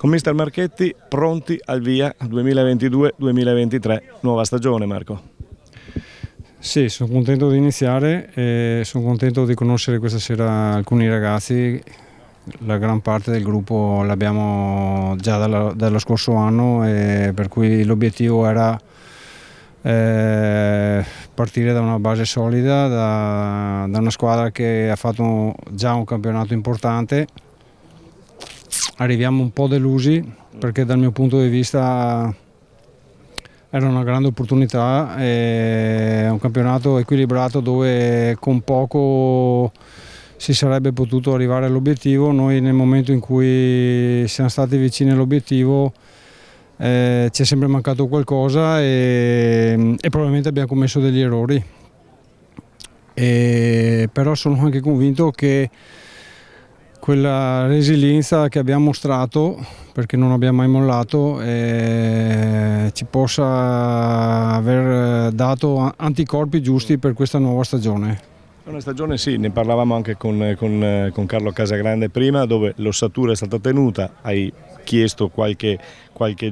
Con mister Marchetti pronti al via 2022-2023, nuova stagione Marco. Sì, sono contento di iniziare e sono contento di conoscere questa sera alcuni ragazzi. La gran parte del gruppo l'abbiamo già dallo scorso anno, e per cui l'obiettivo era partire da una base solida, da una squadra che ha fatto già un campionato importante. Arriviamo un po' delusi perché dal mio punto di vista era una grande opportunità, è un campionato equilibrato dove con poco si sarebbe potuto arrivare all'obiettivo. Noi nel momento in cui siamo stati vicini all'obiettivo ci è sempre mancato qualcosa e probabilmente abbiamo commesso degli errori, però sono anche convinto che quella resilienza che abbiamo mostrato, perché non abbiamo mai mollato, ci possa aver dato anticorpi giusti per questa nuova stagione. Una stagione, sì, ne parlavamo anche con Carlo Casagrande prima, dove l'ossatura è stata tenuta, hai chiesto qualche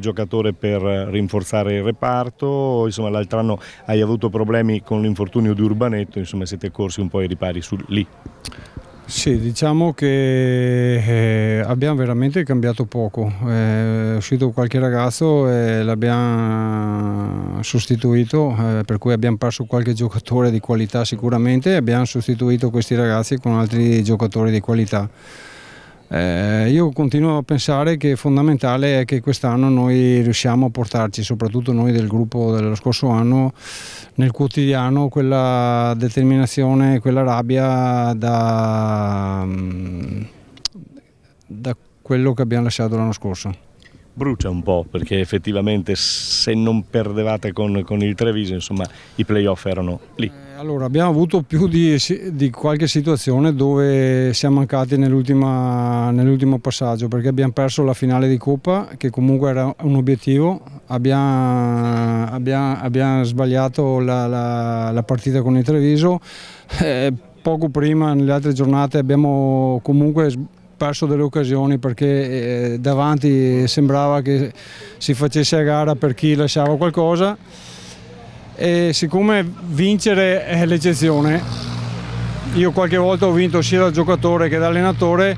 giocatore per rinforzare il reparto, insomma l'altro anno hai avuto problemi con l'infortunio di Urbanetto, insomma siete corsi un po' ai ripari lì. Sì, diciamo che abbiamo veramente cambiato poco, è uscito qualche ragazzo e l'abbiamo sostituito, per cui abbiamo perso qualche giocatore di qualità sicuramente e abbiamo sostituito questi ragazzi con altri giocatori di qualità. Io continuo a pensare che fondamentale è che quest'anno noi riusciamo a portarci, soprattutto noi del gruppo dello scorso anno, nel quotidiano quella determinazione, quella rabbia da quello che abbiamo lasciato l'anno scorso. Brucia un po', perché effettivamente se non perdevate con il Treviso, insomma i playoff erano lì. Allora, abbiamo avuto più di qualche situazione dove siamo mancati nell'ultimo passaggio, perché abbiamo perso la finale di Coppa, che comunque era un obiettivo, abbiamo sbagliato la partita con il Treviso, poco prima nelle altre giornate abbiamo comunque perso delle occasioni, perché davanti sembrava che si facesse a gara per chi lasciava qualcosa, e siccome vincere è l'eccezione, io qualche volta ho vinto sia da giocatore che da allenatore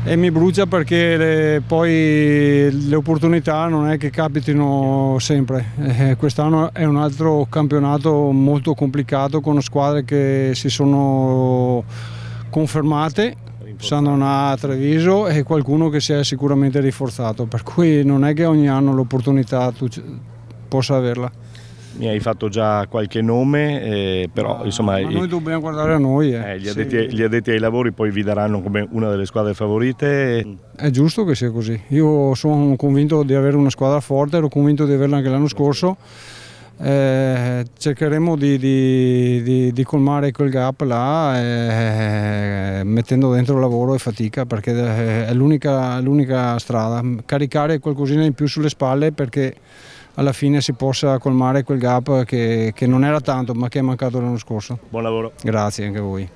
e mi brucia, perché poi le opportunità non è che capitino sempre. Quest'anno è un altro campionato molto complicato, con squadre che si sono confermate, Sandona, Treviso, e qualcuno che si è sicuramente rinforzato, per cui non è che ogni anno l'opportunità tu possa averla. Mi hai fatto già qualche nome, però insomma noi dobbiamo guardare a noi. Gli addetti ai lavori poi vi daranno come una delle squadre favorite. È giusto che sia così, io sono convinto di avere una squadra forte, ero convinto di averla anche l'anno scorso. Cercheremo di colmare quel gap là, mettendo dentro lavoro e fatica, perché è l'unica strada, caricare qualcosina in più sulle spalle, perché alla fine si possa colmare quel gap che non era tanto ma che è mancato l'anno scorso. Buon lavoro. Grazie anche a voi.